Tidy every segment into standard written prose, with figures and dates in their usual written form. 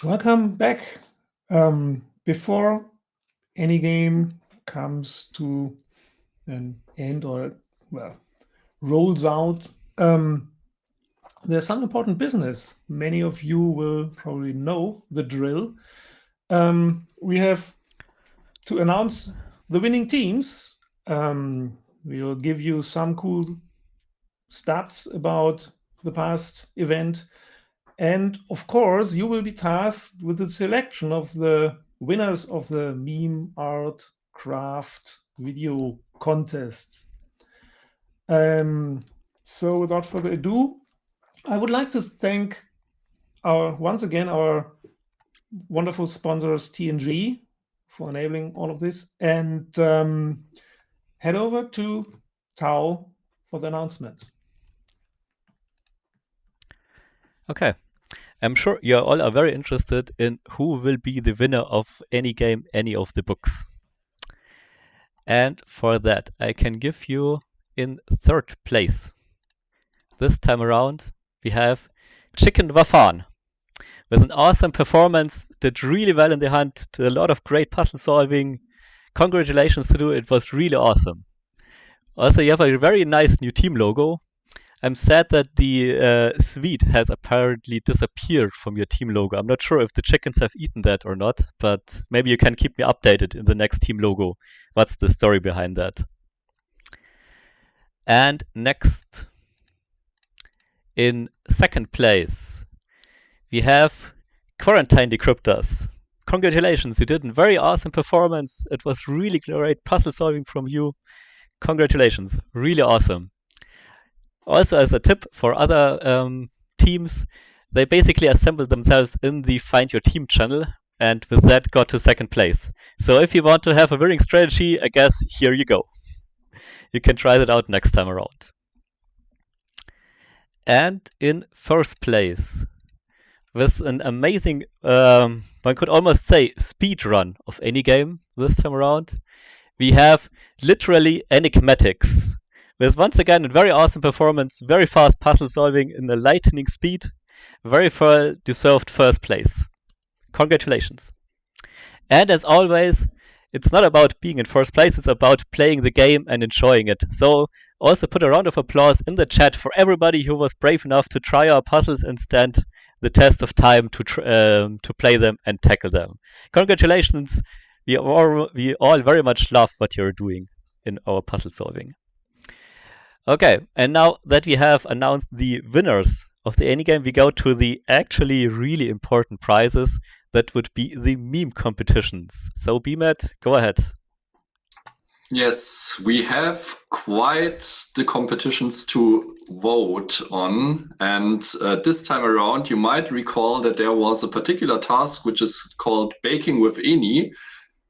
Welcome back. Before any game comes to an end or, well, rolls out, there's some important business. Many of you will probably know the drill. We have to announce the winning teams. We'll give you some cool stats about the past event. And of course, you will be tasked with the selection of the winners of the meme art craft video contests. So without further ado, I would like to thank once again our wonderful sponsors TNG for enabling all of this, and head over to Tao for the announcement. Okay. I'm sure you all are very interested in who will be the winner of any game, any of the books. And for that, I can give you in third place. This time around, we have Chicken Wafan. With an awesome performance, did really well in the hunt, did a lot of great puzzle solving. Congratulations to you, it was really awesome. Also, you have a very nice new team logo. I'm sad that the sweet has apparently disappeared from your team logo. I'm not sure if the chickens have eaten that or not, but maybe you can keep me updated in the next team logo. What's the story behind that? And next, in second place, we have Quarantine Decryptors. Congratulations, you did a very awesome performance. It was really great puzzle solving from you. Congratulations, really awesome. Also, as a tip for other teams, they basically assembled themselves in the Find Your Team channel, and with that got to second place. So if you want to have a winning strategy, I guess here you go. You can try that out next time around. And in first place, with an amazing, one could almost say, speed run of any game this time around, we have literally enigmatics. With once again a very awesome performance, very fast puzzle solving in a lightning speed, very well deserved first place. Congratulations. And as always, it's not about being in first place, it's about playing the game and enjoying it. So also put a round of applause in the chat for everybody who was brave enough to try our puzzles and stand the test of time to play them and tackle them. Congratulations. We all very much love what you're doing in our puzzle solving. Okay, and now that we have announced the winners of the Enigame, we go to the actually really important prizes. That would be the meme competitions. So, beemaad, go ahead. Yes, we have quite the competitions to vote on. And this time around, you might recall that there was a particular task which is called Baking with Eni.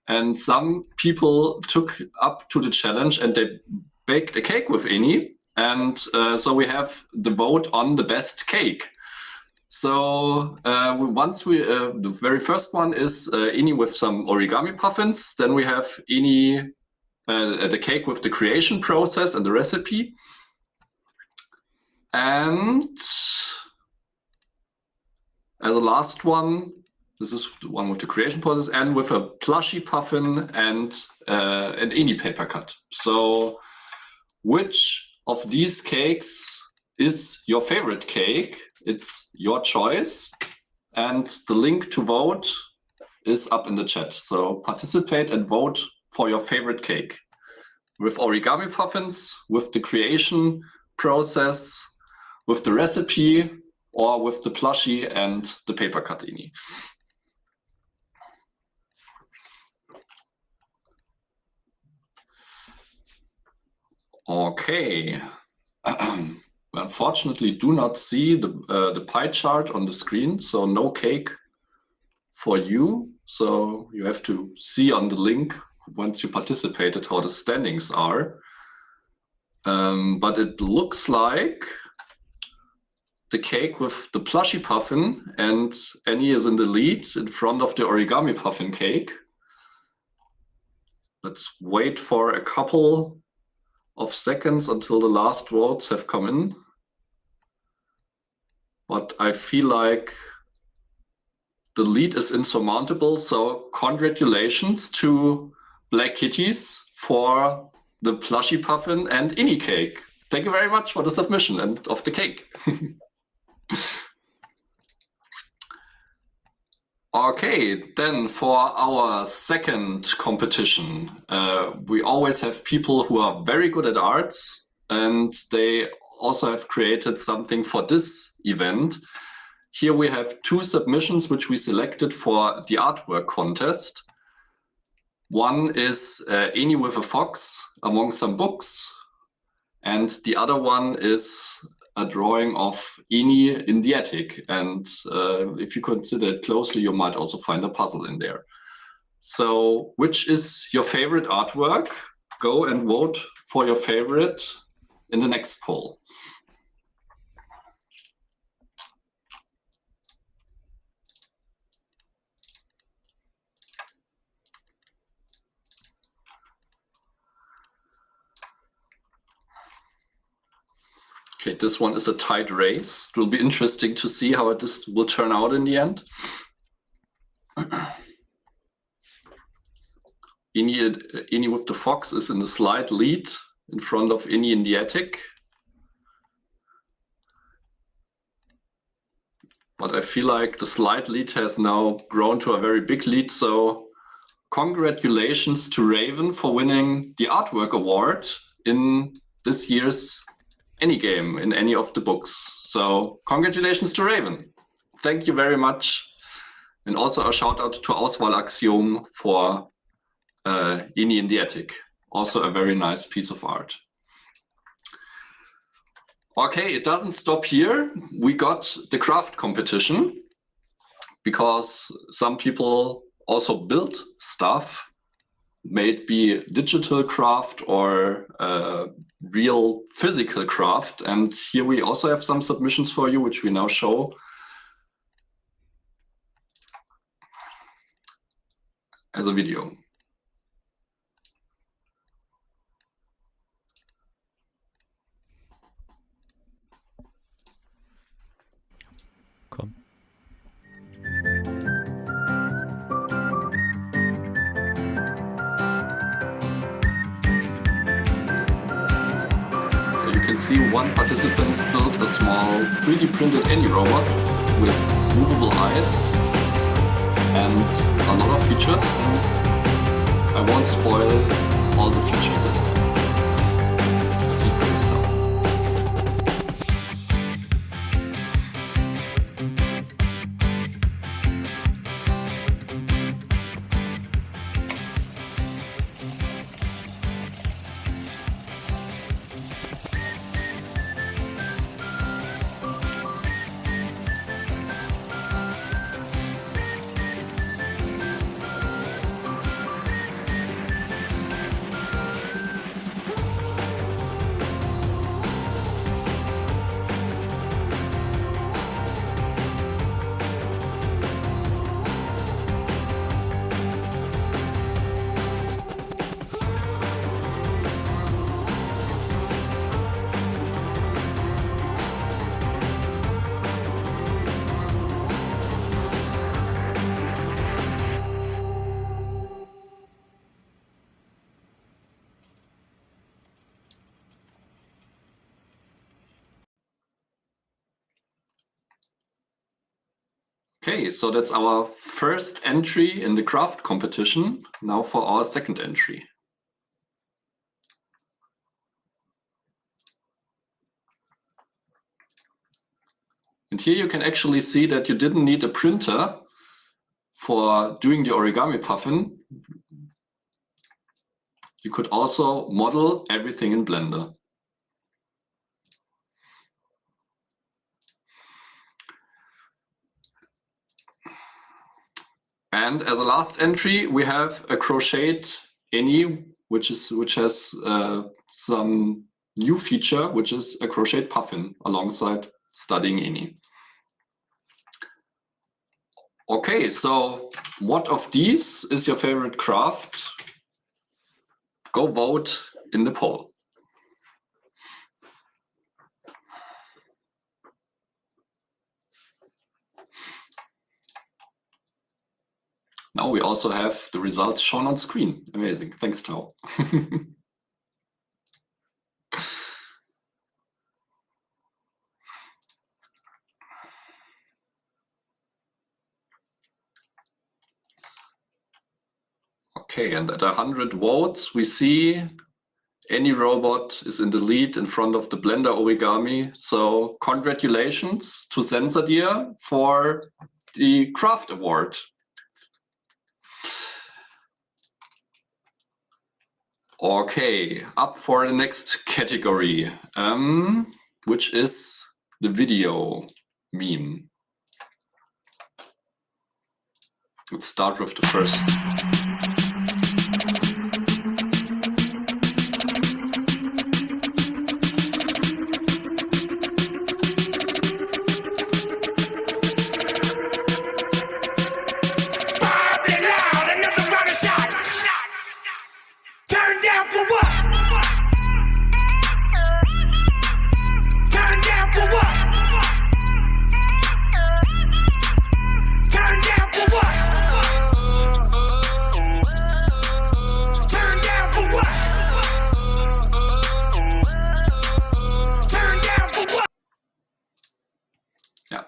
And some people took up to the challenge and they baked a cake with Eni. And so we have the vote on the best cake. So the very first one is Eni with some origami puffins. Then we have Eni, the cake with the creation process and the recipe. And as the last one, this is the one with the creation process and with a plushy puffin and an Eni paper cut. So which of these cakes is your favorite cake? It's your choice. And the link to vote is up in the chat. So participate and vote for your favorite cake. With origami puffins, with the creation process, with the recipe, or with the plushie and the paper cut Eni. Okay. We unfortunately do not see the pie chart on the screen, so no cake for you. So you have to see on the link once you participated how the standings are. But it looks like the cake with the plushy puffin and Eni is in the lead in front of the origami puffin cake. Let's wait for a couple of seconds until the last votes have come in. But I feel like the lead is insurmountable. So congratulations to Black Kitties for the plushie puffin and Ini cake. Thank you very much for the submission and of the cake. Okay, then for our second competition, we always have people who are very good at arts, and they also have created something for this event. Here we have 2 submissions which we selected for the artwork contest. One is Ini with a fox among some books, and the other one is a drawing of Ini in the attic. And if you consider it closely, you might also find a puzzle in there. So which is your favorite artwork? Go and vote for your favorite in the next poll. Okay, this one is a tight race. It will be interesting to see how this will turn out in the end. Ini with the fox is in the slight lead in front of Ini in the attic. But I feel like the slight lead has now grown to a very big lead. So congratulations to Raven for winning the artwork award in this year's enigame in any of the books. So congratulations to Raven. Thank you very much. And also a shout out to Auswahlaxiom for Ini in the attic. Also a very nice piece of art. Okay, it doesn't stop here. We got the craft competition because some people also built stuff, may it be digital craft or real physical craft. And here we also have some submissions for you, which we now show as a video. Komm. So you can see one participant built a small 3D printed robot with movable eyes and a lot of features, and I won't spoil all the features it has. See for yourself. Okay, so that's our first entry in the craft competition. Now for our second entry. And here you can actually see that you didn't need a printer for doing the origami puffin. You could also model everything in Blender. And as a last entry, we have a crocheted Ini, which has some new feature, which is a crocheted puffin alongside studying Ini. Okay, so what of these is your favorite craft? Go vote in the poll. now we also have the results shown on screen. Amazing. Thanks, Tao. Okay, and at 100 votes, we see any robot is in the lead in front of the Blender origami. So congratulations to Sensadir for the Craft Award. Okay, up for the next category, which is the video meme. Let's start with the first.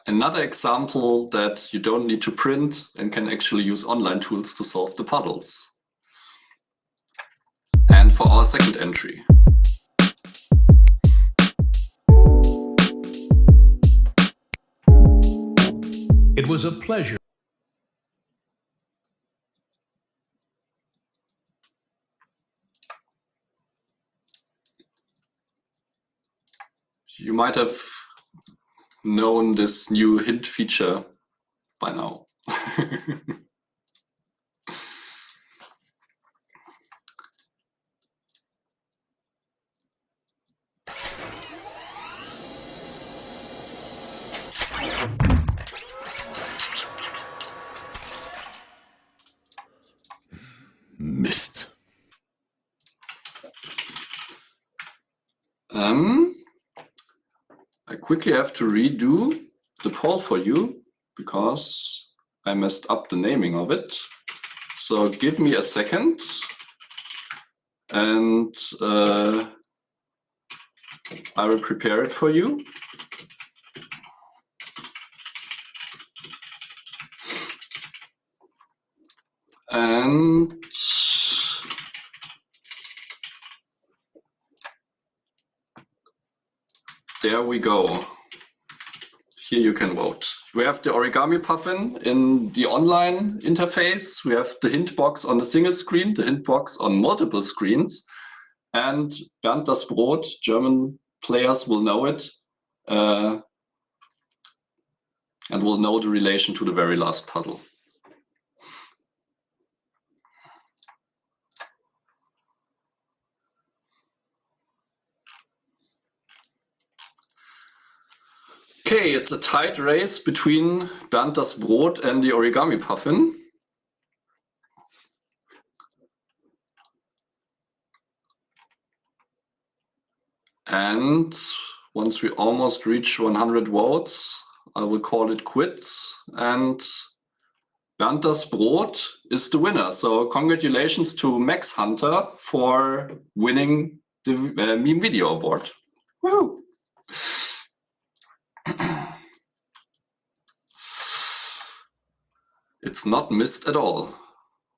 Another example that you don't need to print and can actually use online tools to solve the puzzles. And for our second entry. It was a pleasure. You might have known this new hint feature by now. Missed. I quickly have to redo the poll for you because I messed up the naming of it. So give me a second and I will prepare it for you. And there we go. Here you can vote. We have the origami puffin in the online interface. We have the hint box on a single screen, the hint box on multiple screens. And Bernd das Brot, German players will know it and will know the relation to the very last puzzle. Okay, it's a tight race between Bernd das Brot and the origami puffin. And once we almost reach 100 votes, I will call it quits. And Bernd das Brot is the winner. So congratulations to Max Hunter for winning the Meme Video Award. Woo! It's not missed at all,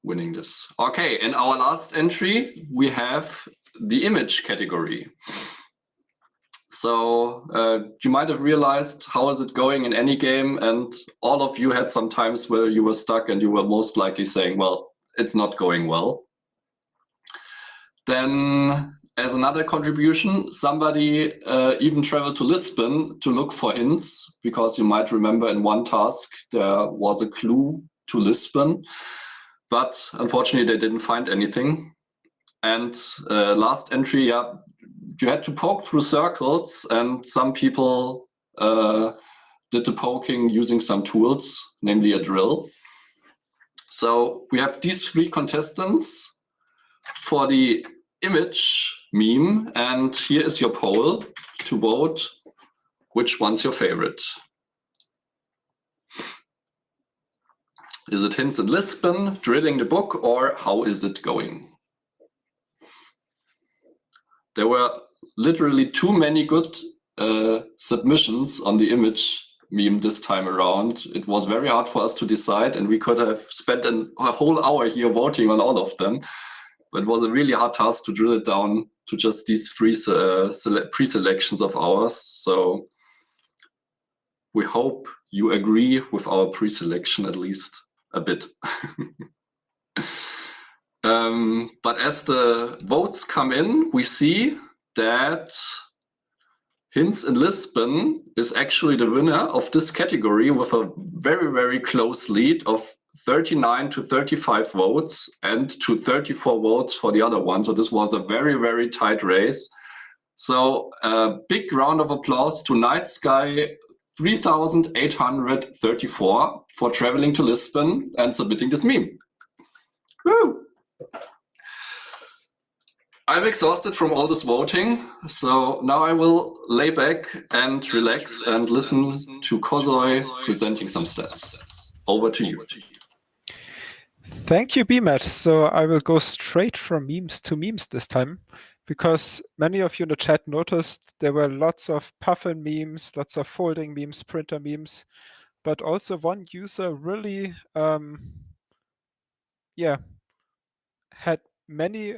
winning this. Okay, in our last entry, we have the image category. So you might have realized how is it going in any game, and all of you had some times where you were stuck and you were most likely saying, well, it's not going well. Then as another contribution, somebody even traveled to Lisbon to look for hints, because you might remember in one task there was a clue to Lisbon, but unfortunately they didn't find anything. And last entry, yeah, you had to poke through circles, and some people did the poking using some tools, namely a drill. So we have these three contestants for the image meme, and here is your poll to vote which one's your favorite. Is it hints in Lisbon, drilling the book, or how is it going? There were literally too many good submissions on the image meme this time around. It was very hard for us to decide, and we could have spent a whole hour here voting on all of them. But it was a really hard task to drill it down to just these three pre-selections of ours. So we hope you agree with our pre-selection at least a bit. But as the votes come in, we see that Hints in Lisbon is actually the winner of this category with a very, very close lead of 39 to 35 votes and to 34 votes for the other one. So this was a very, very tight race. So a big round of applause to Night Sky 3834 for traveling to Lisbon and submitting this meme. Woo! I'm exhausted from all this voting, so now I will lay back and relax and listen to Kozoi presenting some stats. Over to you. Thank you, beemaad. So I will go straight from memes to memes this time, because many of you in the chat noticed there were lots of puffin memes, lots of folding memes, printer memes, but also one user really, had many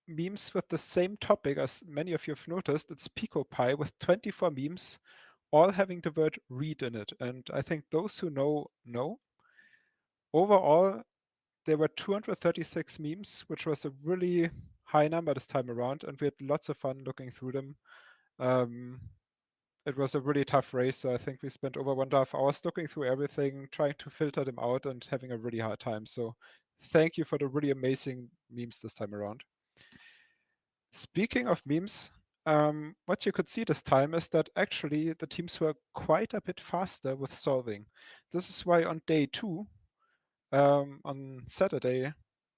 memes with the same topic as many of you have noticed. It's PicoPie with 24 memes, all having the word read in it. And I think those who know. Overall, there were 236 memes, which was a really high number this time around, and we had lots of fun looking through them. It was a really tough race, so I think we spent over 1.5 hours looking through everything, trying to filter them out and having a really hard time. So thank you for the really amazing memes this time around. Speaking of memes, what you could see this time is that actually the teams were quite a bit faster with solving. This is why on day 2, on Saturday,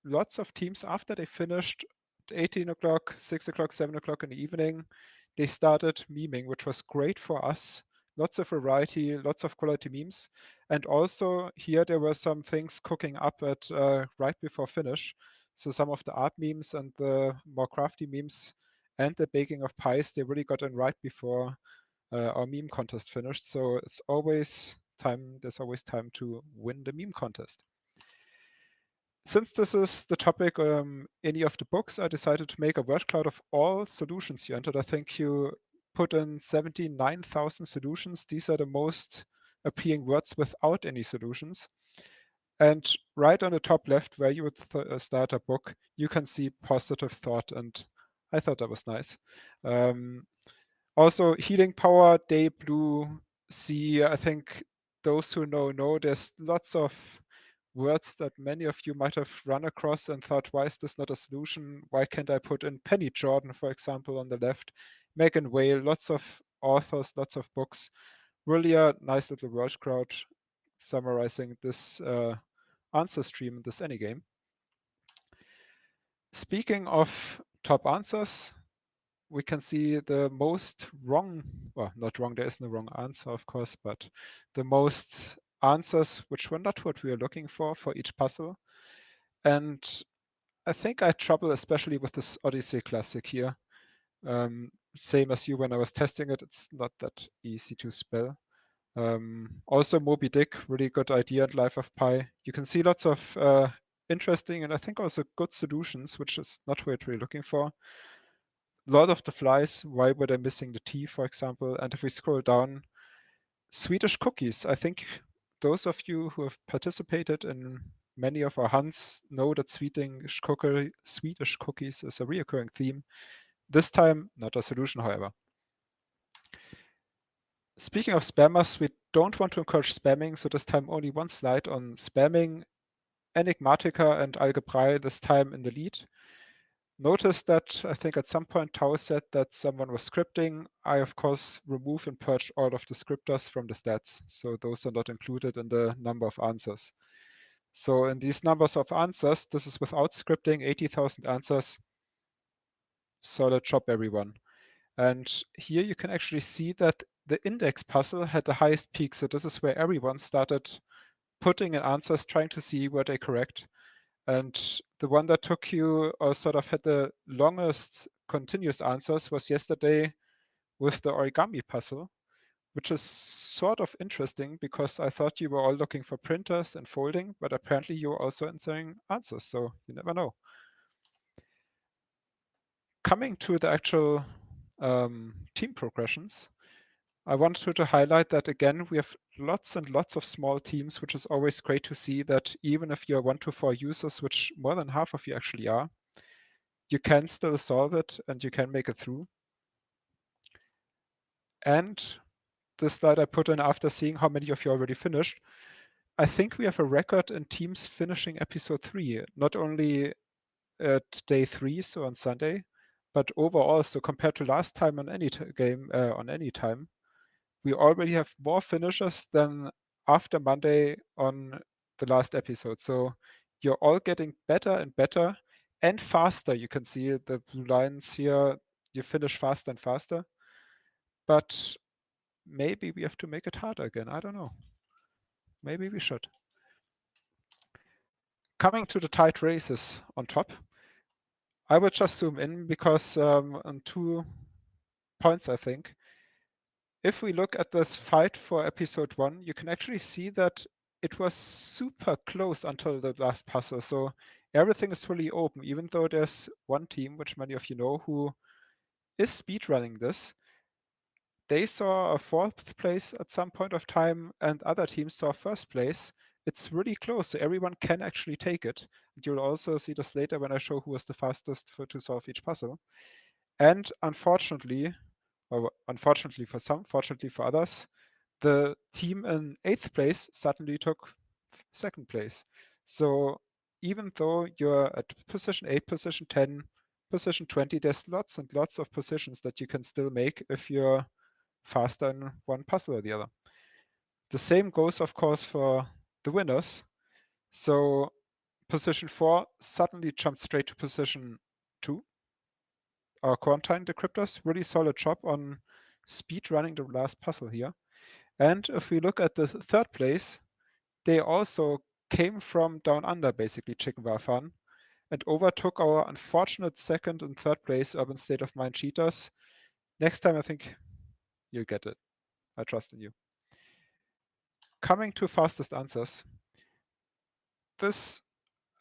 lots of teams, after they finished at 18 o'clock, 6 o'clock, 7 o'clock in the evening, they started memeing, which was great for us. Lots of variety, lots of quality memes. And also here there were some things cooking up at right before finish. So some of the art memes and the more crafty memes and the baking of pies, they really got in right before our meme contest finished. So it's always time, there's always time to win the meme contest. Since this is the topic any of the books, I decided to make a word cloud of all solutions you entered. I think you put in 79,000 solutions. These are the most appealing words without any solutions. And right on the top left, where you would start a book, you can see positive thought, and I thought that was nice. Also, healing power, day, blue, sea. I think those who know, there's lots of words that many of you might have run across and thought, why is this not a solution? Why can't I put in Penny Jordan, for example, on the left? Megan Whale, lots of authors, lots of books. Really a nice little word crowd summarizing this answer stream in this Enigame. Speaking of top answers, we can see the most wrong, well, not wrong, there is no wrong answer, of course, but the most answers which were not what we were looking for each puzzle. And I think I had trouble especially with this Odyssey Classic here. Same as you when I was testing it, it's not that easy to spell. Also Moby Dick, really good idea in Life of Pi. You can see lots of interesting and I think also good solutions, which is not what we're looking for. Lord of the Flies, why were they missing the T, for example? And if we scroll down, Swedish cookies. I think those of you who have participated in many of our hunts know that Swedish cookies is a reoccurring theme. This time, not a solution, however. Speaking of spammers, we don't want to encourage spamming, so this time only one slide on spamming. Enigmatica and Algebrei this time in the lead. Notice that I think at some point Tao said that someone was scripting. I, of course, remove and purge all of the scripters from the stats. So those are not included in the number of answers. So in these numbers of answers, this is without scripting, 80,000 answers. Solid job, everyone. And here you can actually see that the index puzzle had the highest peak. So this is where everyone started putting in answers, trying to see were they correct. And the one that took you or sort of had the longest continuous answers was yesterday with the origami puzzle, which is sort of interesting because I thought you were all looking for printers and folding, but apparently you were also answering answers, so you never know. Coming to the actual team progressions, I wanted to highlight that again, we have lots and lots of small teams, which is always great to see that even if you're 1 to 4 users, which more than half of you actually are, you can still solve it and you can make it through. And this slide I put in after seeing how many of you already finished. I think we have a record in teams finishing episode 3, not only at day 3, so on Sunday, but overall, so compared to last time on any game, on any time, we already have more finishers than after Monday on the last episode. So you're all getting better and better and faster. You can see the blue lines here. You finish faster and faster. But maybe we have to make it harder again. I don't know. Maybe we should. Coming to the tight races on top, I will just zoom in because on 2 points, I think. If we look at this fight for episode 1, you can actually see that it was super close until the last puzzle. So everything is fully open, even though there's one team, which many of you know, who is speedrunning this. They saw a 4th place at some point of time, and other teams saw 1st place. It's really close, so everyone can actually take it. And you'll also see this later when I show who was the fastest to solve each puzzle. And unfortunately, or unfortunately for some, fortunately for others, the team in 8th place suddenly took 2nd place. So even though you're at position 8, position 10, position 20, there's lots and lots of positions that you can still make if you're faster in one puzzle or the other. The same goes, of course, for the winners. So position 4 suddenly jumped straight to position 2. Our quarantine decryptors, really solid job on speed running the last puzzle here. And if we look at the 3rd place, they also came from down under, basically, Chicken Bar Fun, and overtook our unfortunate 2nd and 3rd place Urban State of Mind cheaters. Next time, I think you'll get it. I trust in you. Coming to fastest answers. This,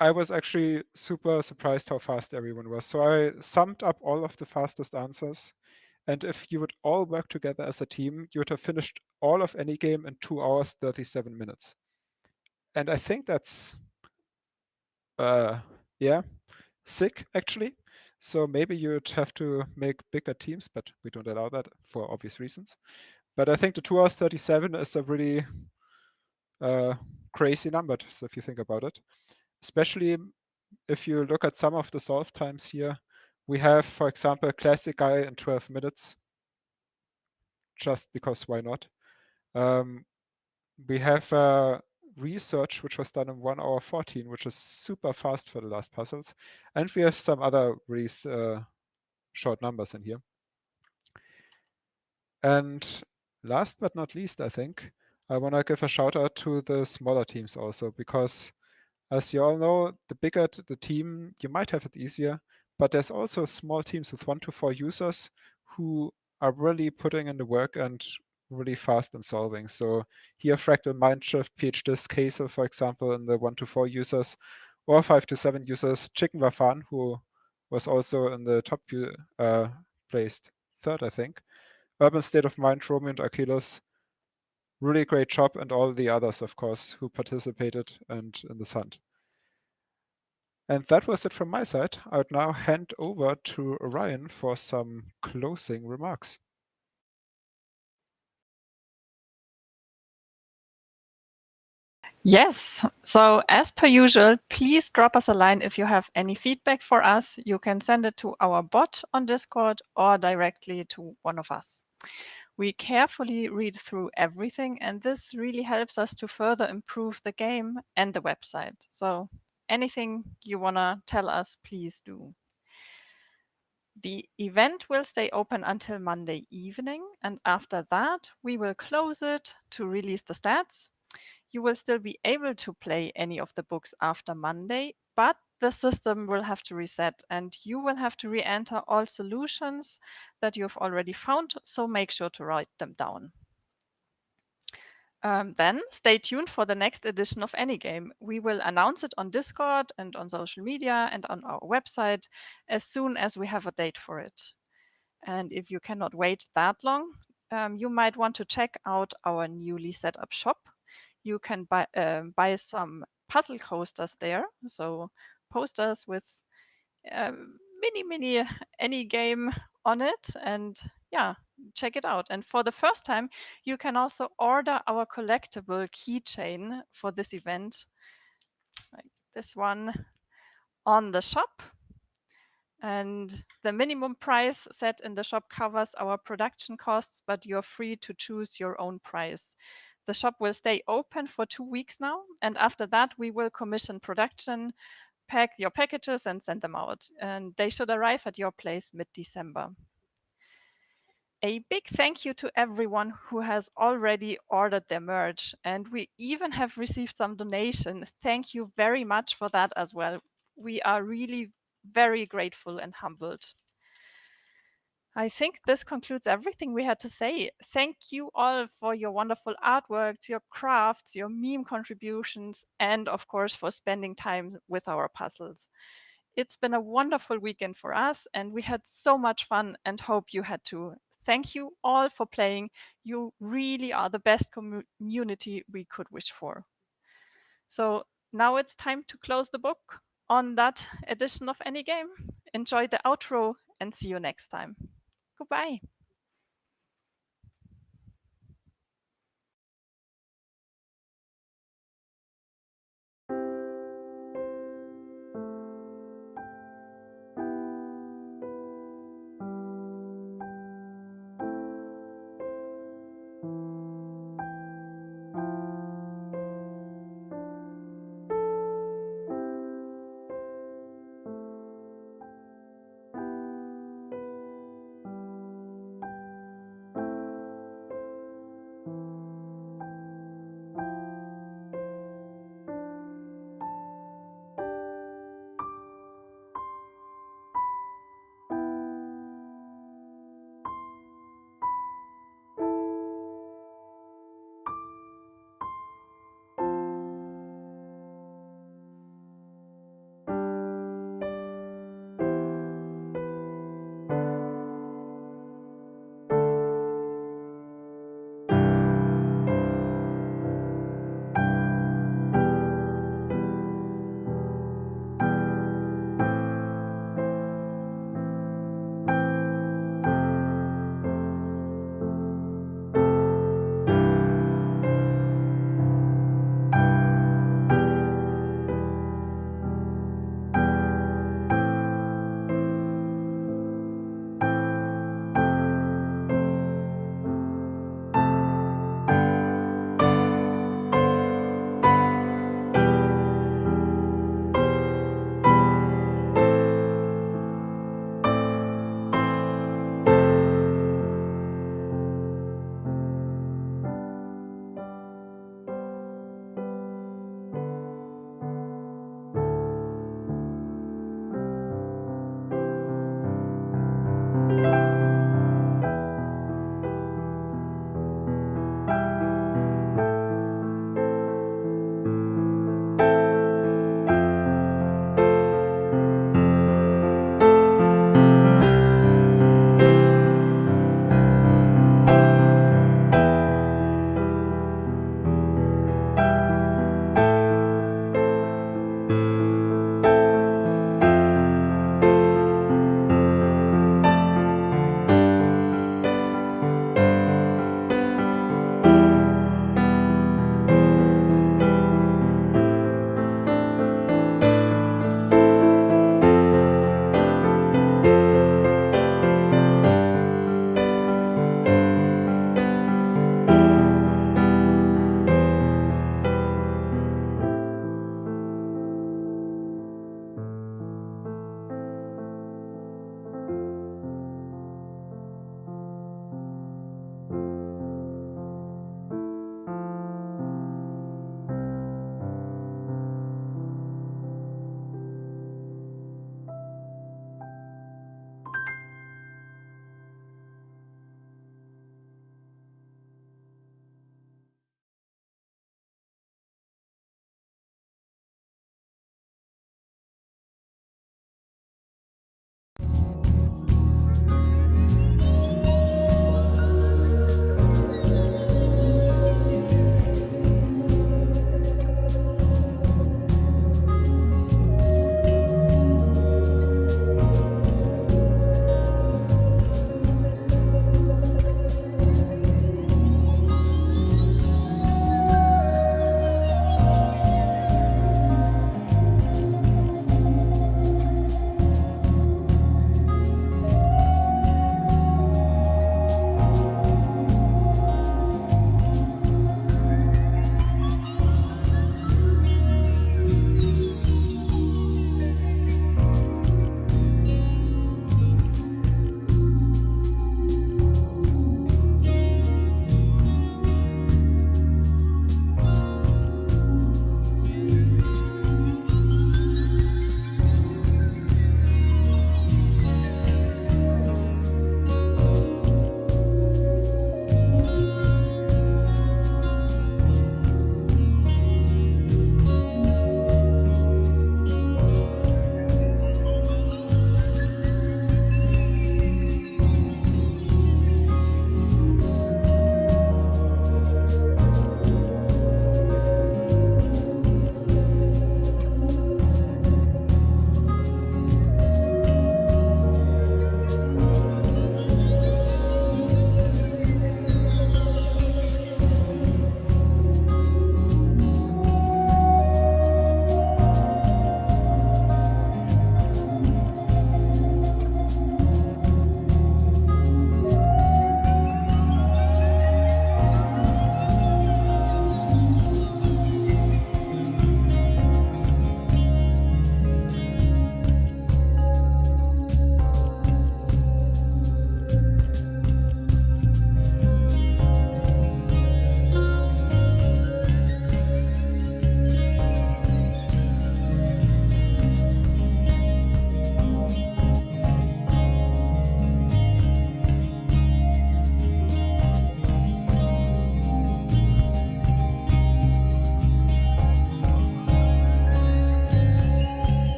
I was actually super surprised how fast everyone was. So I summed up all of the fastest answers. And if you would all work together as a team, you would have finished all of any game in 2 hours, 37 minutes. And I think that's, yeah, sick, actually. So maybe you'd have to make bigger teams, but we don't allow that for obvious reasons. But I think the 2 hours 37 is a really crazy number, so if you think about it. Especially if you look at some of the solve times here, we have, for example, Classic Guy in 12 minutes, just because why not? We have research, which was done in 1 hour 14, which is super fast for the last puzzles. And we have some other really short numbers in here. And last but not least, I think, I want to give a shout out to the smaller teams also, because as you all know, the bigger the team, you might have it easier, but there's also small teams with 1 to 4 users who are really putting in the work and really fast in solving. So here, Fractal Mindshift, PhDisk, Hazel, for example, in the 1 to 4 users, or 5 to 7 users, Chicken Wafan, who was also in the top placed 3rd, I think. Urban State of Mind, Romeo and Achilles, really great job, and all the others, of course, who participated and in this hunt. And that was it from my side. I would now hand over to Ryan for some closing remarks. Yes. So as per usual, please drop us a line if you have any feedback for us. You can send it to our bot on Discord or directly to one of us. We carefully read through everything, and this really helps us to further improve the game and the website. So anything you want to tell us, please do. The event will stay open until Monday evening, and after that, we will close it to release the stats. You will still be able to play any of the books after Monday, but the system will have to reset and you will have to re-enter all solutions that you've already found, so make sure to write them down. Then stay tuned for the next edition of Enigame. We will announce it on Discord and on social media and on our website as soon as we have a date for it. And if you cannot wait that long, you might want to check out our newly set up shop. You can buy some puzzle coasters there, so posters with mini Enigame on it, and yeah, check it out. And for the first time, you can also order our collectible keychain for this event, like this one, on the shop. And the minimum price set in the shop covers our production costs, but you're free to choose your own price. The shop will stay open for 2 weeks now, and after that, we will commission production, pack your packages, and send them out. And they should arrive at your place mid-December. A big thank you to everyone who has already ordered their merch, and we even have received some donation. Thank you very much for that as well. We are really very grateful and humbled. I think this concludes everything we had to say. Thank you all for your wonderful artworks, your crafts, your meme contributions, and of course for spending time with our puzzles. It's been a wonderful weekend for us, and we had so much fun and hope you had too. Thank you all for playing. You really are the best community we could wish for. So now it's time to close the book on that edition of Enigame. Enjoy the outro and see you next time. Goodbye.